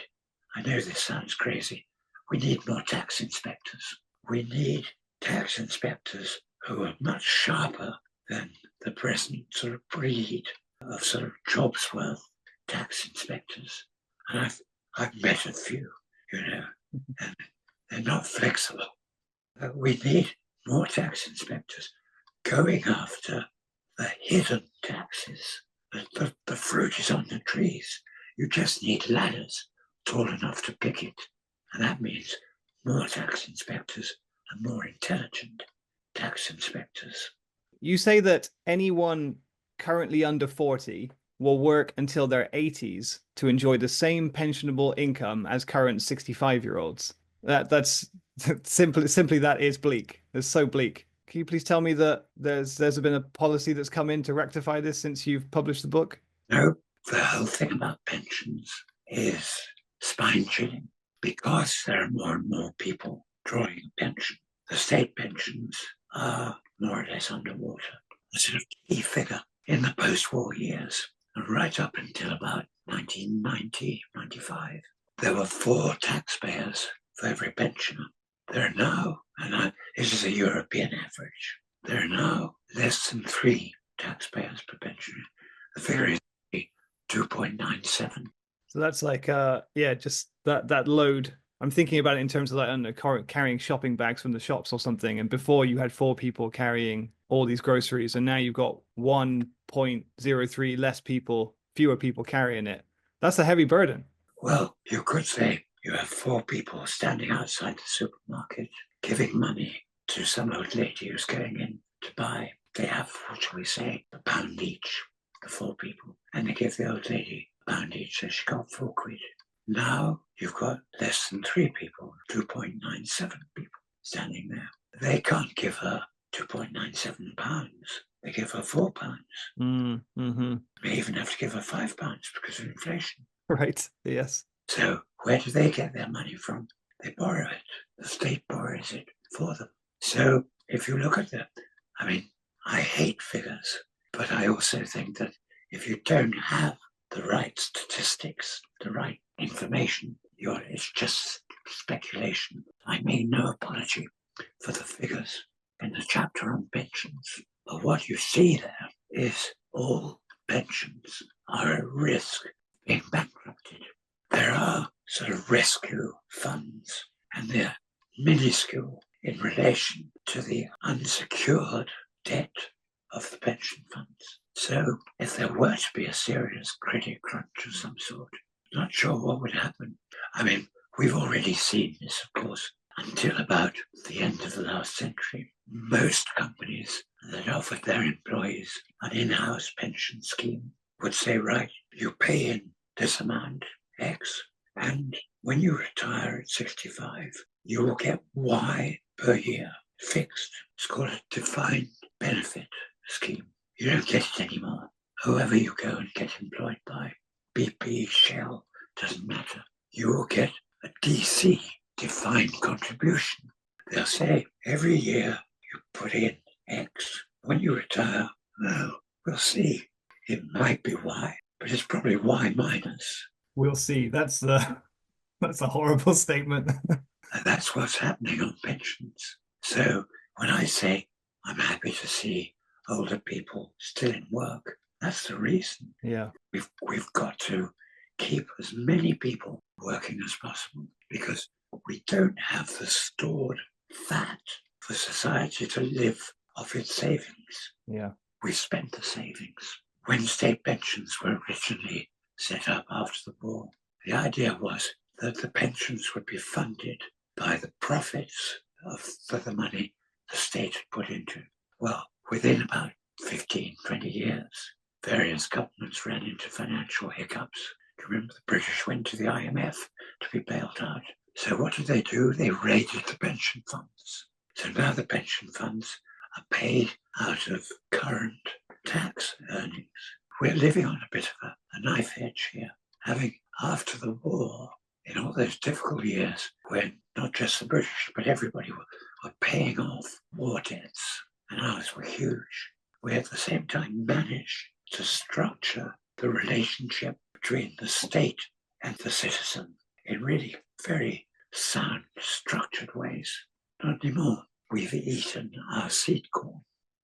I know this sounds crazy, we need more tax inspectors. We need tax inspectors who are much sharper than the present sort of breed of sort of jobs worth tax inspectors. And I've met a few, and they're not flexible. We need more tax inspectors going after the hidden taxes. The fruit is on the trees. You just need ladders tall enough to pick it. And that means more tax inspectors and more intelligent tax inspectors. You say that anyone currently under 40 will work until their 80s to enjoy the same pensionable income as current 65-year-olds. That's simply that is bleak. It's so bleak. Can you please tell me that there's been a policy that's come in to rectify this since you've published the book? No, the whole thing about pensions is spine chilling because there are more and more people drawing a pension. The state pensions are more or less underwater. A sort of key figure in the post-war years, right up until about 1990, 95, there were 4 taxpayers for every pensioner. There are now, this is a European average, there are now less than 3 taxpayers per pensioner. The figure is 2.97. So that's like, just that load. I'm thinking about it in terms of like, I don't know, carrying shopping bags from the shops or something. And before you had 4 people carrying all these groceries, and now you've got 1.03 less people, fewer people carrying it. That's a heavy burden. Well, you could say you have 4 people standing outside the supermarket giving money to some old lady who's going in to buy. They have, what shall we say, £1 each, the 4 people. And they give the old lady £1 each, so she got 4 quid. Now you've got less than 3 people, 2.97 people standing there. They can't give her £2.97. They give her £4. Mm-hmm. They even have to give her £5 because of inflation. Right. Yes. So where do they get their money from? They borrow it. The state borrows it for them. So if you look at that, I hate figures, but I also think that if you don't have the right statistics, the right information, it's just speculation. I make no apology for the figures in the chapter on pensions. But what you see there is all pensions are at risk of being bankrupted. There are sort of rescue funds, and they're minuscule in relation to the unsecured debt of the pension funds. So if there were to be a serious credit crunch of some sort, not sure what would happen. We've already seen this, of course, until about the end of the last century. Most companies that offered their employees an in-house pension scheme would say, right, you pay in this amount, X, and when you retire at 65, you will get Y per year, fixed. It's called a defined benefit scheme. You don't get it anymore. Whoever you go and get employed by, BP, Shell, doesn't matter. You will get a DC, defined contribution. They'll say every year you put in X. When you retire, well, we'll see. It might be Y, but it's probably Y minus. We'll see. That's a horrible statement. And that's what's happening on pensions. So when I say I'm happy to see older people still in work, that's the reason. Yeah. We've got to keep as many people working as possible because we don't have the stored fat for society to live off its savings. Yeah. We spent the savings. When state pensions were originally set up after the war, the idea was that the pensions would be funded by the profits for the money the state had put into it. Well, within about 15, 20 years, various governments ran into financial hiccups. Remember, the British went to the IMF to be bailed out. So what did? They raided the pension funds. So now the pension funds are paid out of current tax earnings. We're living on a bit of a knife edge here, having after the war, in all those difficult years when not just the British, but everybody were paying off war debts, and ours were huge. We at the same time managed to structure the relationship between the state and the citizen in really very sound, structured ways. Not anymore. We've eaten our seed corn.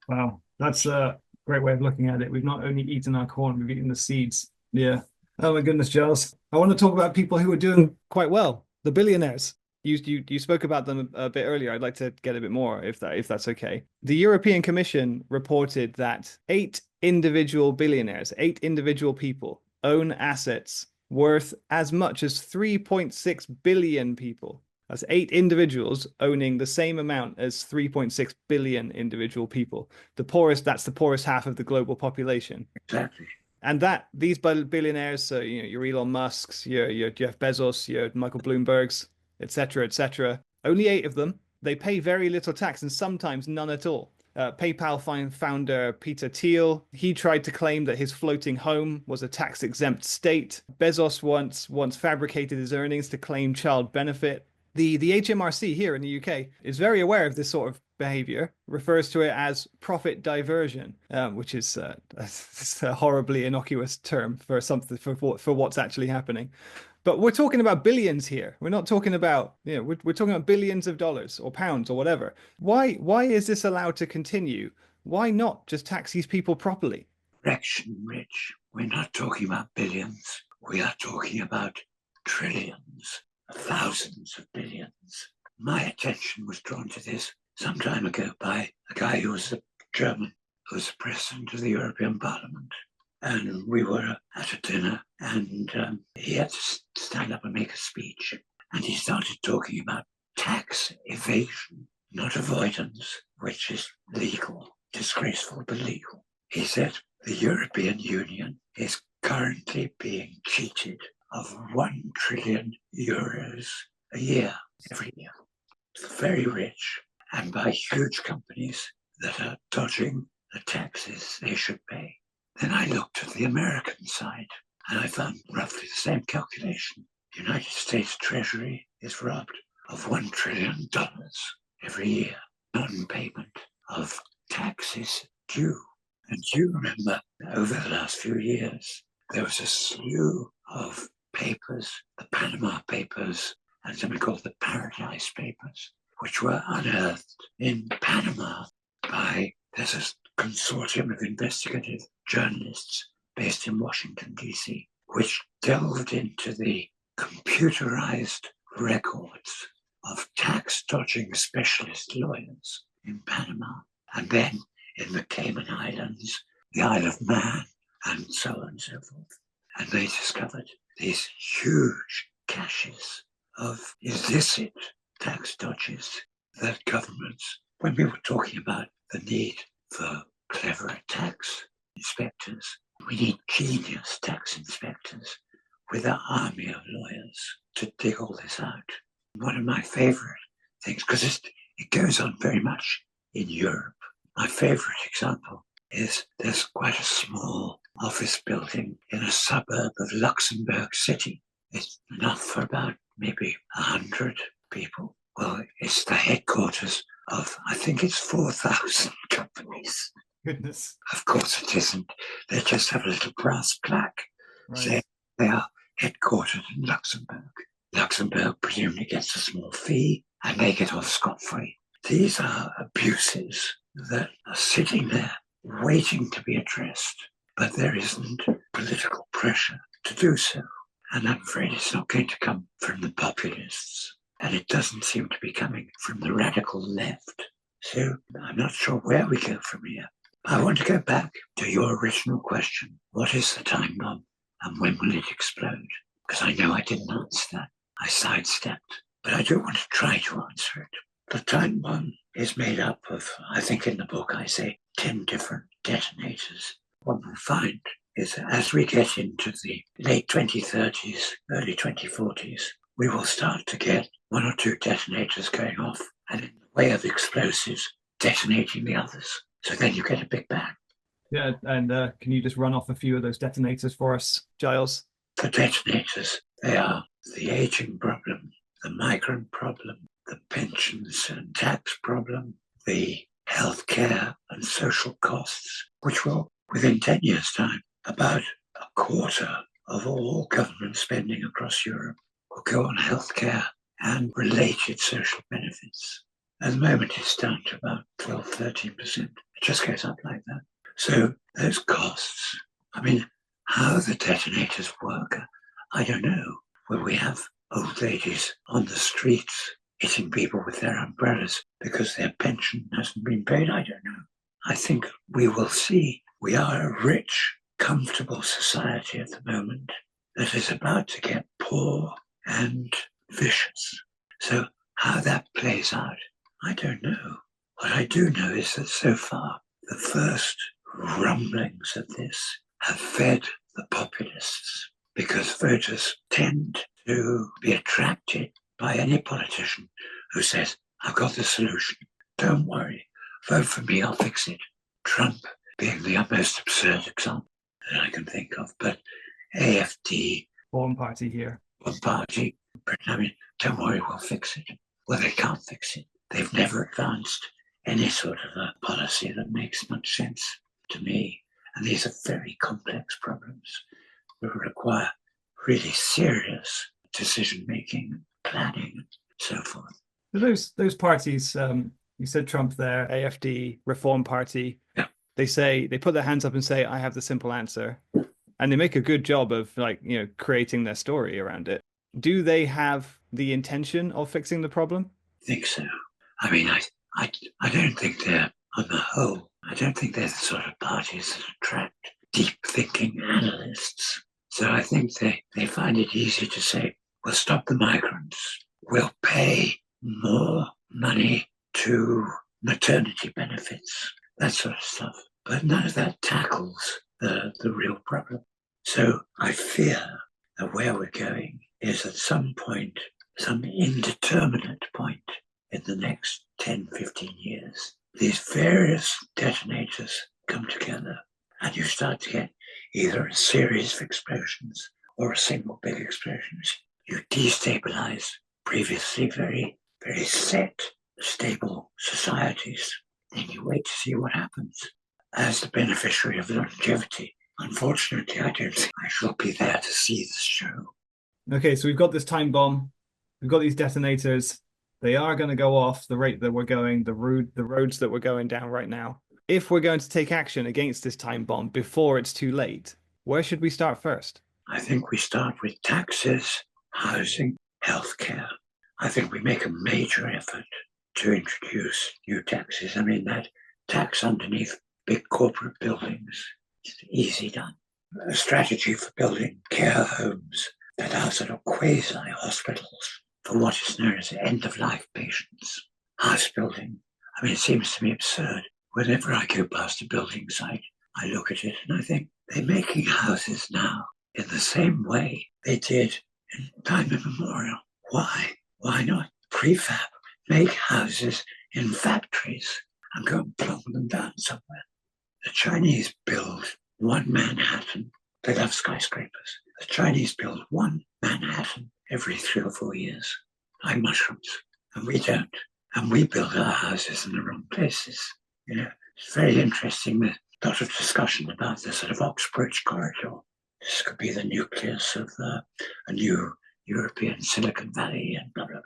Wow, that's a great way of looking at it. We've not only eaten our corn, we've eaten the seeds. Yeah. Oh my goodness, Giles. I want to talk about people who are doing quite well, the billionaires. You spoke about them a bit earlier. I'd like to get a bit more if that's okay. The European Commission reported that 8 individual billionaires, 8 individual people, own assets worth as much as 3.6 billion people. That's 8 individuals owning the same amount as 3.6 billion individual people. That's the poorest half of the global population. Exactly. And that these billionaires, so your Elon Musks, your Jeff Bezos, your Michael Bloombergs, etc., only 8 of them. They pay very little tax and sometimes none at all. PayPal founder Peter Thiel, he tried to claim that his floating home was a tax-exempt state. Bezos once fabricated his earnings to claim child benefit. The HMRC here in the UK is very aware of this sort of behavior, refers to it as profit diversion, which is a horribly innocuous term for something for what's actually happening. But we're talking about billions here. We're not talking about, we're talking about billions of dollars or pounds or whatever. Why is this allowed to continue? Why not just tax these people properly? Correction, Rich. We're not talking about billions. We are talking about trillions, thousands of billions. My attention was drawn to this some time ago by a guy who was a German, who was the president of the European Parliament. And we were at a dinner, and he had to stand up and make a speech. And he started talking about tax evasion, not avoidance, which is legal, disgraceful, but legal. He said the European Union is currently being cheated of 1 trillion euros a year, every year. The very rich, and by huge companies that are dodging the taxes they should pay. Then I looked at the American side, and I found roughly the same calculation. The United States Treasury is robbed of $1 trillion every year, non-payment of taxes due. And do you remember, over the last few years, there was a slew of papers, the Panama Papers, and something called the Paradise Papers, which were unearthed in Panama by, there's a consortium of investigative journalists based in Washington, D.C., which delved into the computerized records of tax-dodging specialist lawyers in Panama, and then in the Cayman Islands, the Isle of Man, and so on and so forth. And they discovered these huge caches of illicit tax dodges that governments, when we were talking about the need for clever tax inspectors, we need genius tax inspectors with an army of lawyers to dig all this out. One of my favorite things, because it goes on very much in Europe, my favorite example is there's quite a small office building in a suburb of Luxembourg City. It's enough for about maybe 100 people. Well, it's the headquarters of, I think it's 4,000 companies. Goodness. Of course it isn't. They just have a little brass plaque saying they are headquartered in Luxembourg. Luxembourg presumably gets a small fee and they get off scot-free. These are abuses that are sitting there waiting to be addressed, but there isn't political pressure to do so. And I'm afraid it's not going to come from the populists, and it doesn't seem to be coming from the radical left. So I'm not sure where we go from here. I want to go back to your original question. What is the time bomb and when will it explode? Because I know I didn't answer that. I sidestepped, but I do want to try to answer it. The time bomb is made up of, I think in the book I say, 10 different detonators. What we'll find is that as we get into the late 2030s, early 2040s, we will start to get one or two detonators going off and in the way of explosives, detonating the others. So then you get a big bang. Yeah, and can you just run off a few of those detonators for us, Giles? The detonators, they are the aging problem, the migrant problem, the pensions and tax problem, the healthcare and social costs, which will, within 10 years' time, about a quarter of all government spending across Europe will go on healthcare and related social benefits. At the moment, it's down to about 12, 13%. It just goes up like that. So those costs, I mean, how the detonators work, I don't know. Will we have old ladies on the streets hitting people with their umbrellas because their pension hasn't been paid? I don't know. I think we will see. We are a rich, comfortable society at the moment that is about to get poor and vicious. So how that plays out, I don't know. What I do know is that so far, the first rumblings of this have fed the populists because voters tend to be attracted by any politician who says, I've got the solution. Don't worry. Vote for me. I'll fix it. Trump being the most absurd example that I can think of. But AFD. One party here. One party. I mean, don't worry, we'll fix it. Well, they can't fix it. They've never advanced any sort of a policy that makes much sense to me. And these are very complex problems that require really serious decision-making, planning, and so forth. Those parties, you said Trump there, AFD, Reform Party, yeah. They put their hands up and say, I have the simple answer. And they make a good job of creating their story around it. Do they have the intention of fixing the problem? I think so. I mean, I don't think they're, on the whole, I don't think they're the sort of parties that attract deep-thinking analysts. So I think they find it easy to say, we'll stop the migrants. We'll pay more money to maternity benefits, that sort of stuff. But none of that tackles the real problem. So I fear that where we're going is at some point, some indeterminate point in the next 10, 15 years, these various detonators come together and you start to get either a series of explosions or a single big explosion. You destabilize previously very, very set, stable societies. Then you wait to see what happens. As the beneficiary of longevity, unfortunately, I don't think I shall be there to see this show. Okay, so we've got this time bomb. We've got these detonators. They are going to go off the rate that we're going, the roads that we're going down right now. If we're going to take action against this time bomb before it's too late, where should we start first? I think we start with taxes, housing, healthcare. I think we make a major effort to introduce new taxes. I mean, that tax underneath big corporate buildings is easy done. A strategy for building care homes that are sort of quasi-hospitals for what is known as end-of-life patients. House building. I mean, it seems to me absurd. Whenever I go past a building site, I look at it and I think they're making houses now in the same way they did in time immemorial. Why? Why not prefab? Make houses in factories and go and plonk them down somewhere. The Chinese build one Manhattan. They love skyscrapers. The Chinese build one Manhattan every 3 or 4 years, like mushrooms. And we don't. And we build our houses in the wrong places. It's very interesting. There's a lot of discussion about the sort of Oxbridge corridor. This could be the nucleus of a new European Silicon Valley and blah, blah, blah.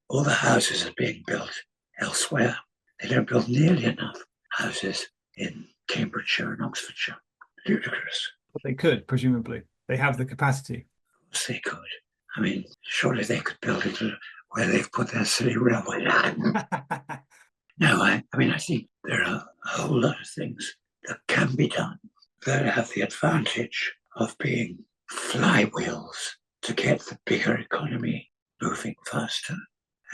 All the houses are being built elsewhere. They don't build nearly enough houses in Cambridgeshire and Oxfordshire. Ludicrous. But they could, presumably. They have the capacity. Of course they could. I mean, surely they could build it where they've put their silly railway line. No, I think there are a whole lot of things that can be done that have the advantage of being flywheels to get the bigger economy moving faster,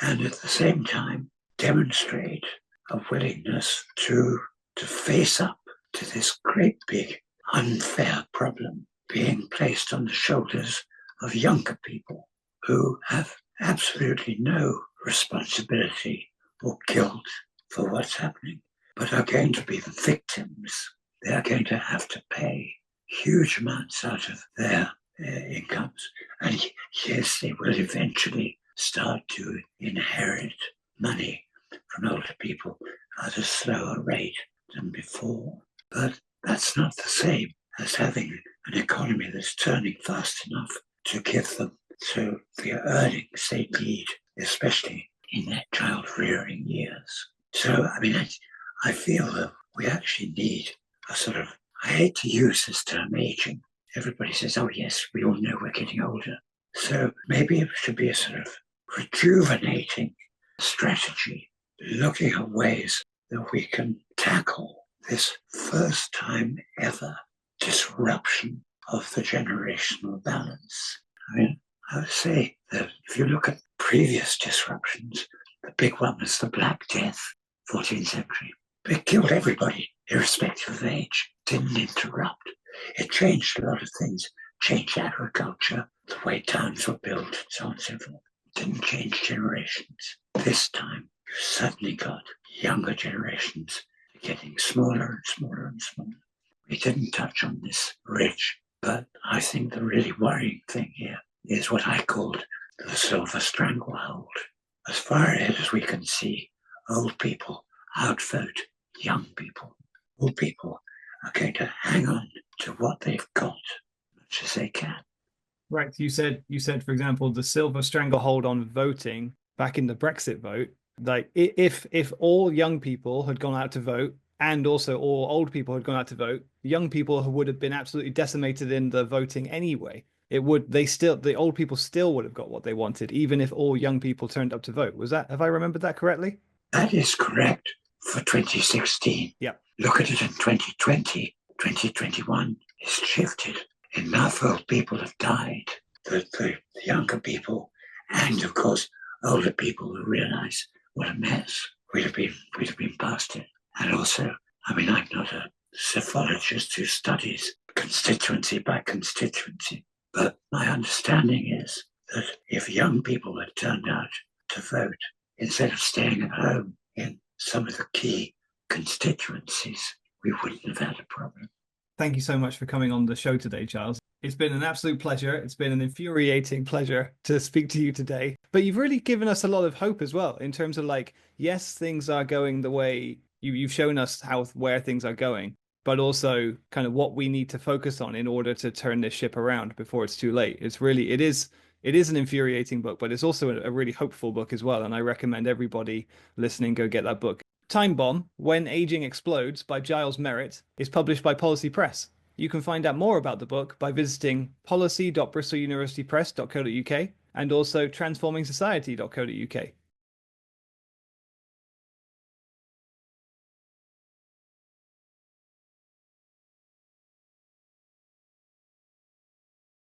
and at the same time demonstrate a willingness to face up to this great big unfair problem being placed on the shoulders of younger people who have absolutely no responsibility or guilt for what's happening, but are going to be the victims. They are going to have to pay huge amounts out of their incomes. And yes, they will eventually start to inherit money from older people at a slower rate than before. But that's not the same as having an economy that's turning fast enough to give them the earnings they need, especially in their child rearing years. So, I feel that we actually need a sort of, I hate to use this term aging. Everybody says, oh yes, we all know we're getting older. So maybe it should be a sort of rejuvenating strategy, looking at ways that we can tackle this first time ever disruption of the generational balance. I would say that if you look at previous disruptions, the big one was the Black Death, 14th century. It killed everybody, irrespective of age, didn't interrupt. It changed a lot of things, changed agriculture, the way towns were built, and so on and so forth. Didn't change generations. This time, you suddenly got younger generations getting smaller and smaller and smaller. We didn't touch on this, Rich, but I think the really worrying thing here is what I called the silver stranglehold. As far ahead as we can see, old people outvote young people. Old people are going to hang on to what they've got as much as they can. Right. You said, for example, the silver stranglehold on voting back in the Brexit vote. Like if all young people had gone out to vote and also all old people had gone out to vote, young people would have been absolutely decimated in the voting anyway. The old people still would have got what they wanted, even if all young people turned up to vote. Have I remembered that correctly? That is correct for 2016. Yeah. Look at it in 2020, 2021. It's shifted. Enough old people have died that the younger people and, of course, older people will realize what a mess we'd have been past it. And also, I'm not a psephologist who studies constituency by constituency, but my understanding is that if young people had turned out to vote instead of staying at home in some of the key constituencies, we wouldn't have had a problem. Thank you so much for coming on the show today, Giles. It's been an absolute pleasure. It's been an infuriating pleasure to speak to you today. But you've really given us a lot of hope as well, in terms of yes, things are going the way you've shown us where things are going, but also kind of what we need to focus on in order to turn this ship around before it's too late. It is an infuriating book, but it's also a really hopeful book as well. And I recommend everybody listening go get that book. Timebomb, When Aging Explodes by Giles Merritt is published by Policy Press. You can find out more about the book by visiting policy.bristoluniversitypress.co.uk and also transformingsociety.co.uk.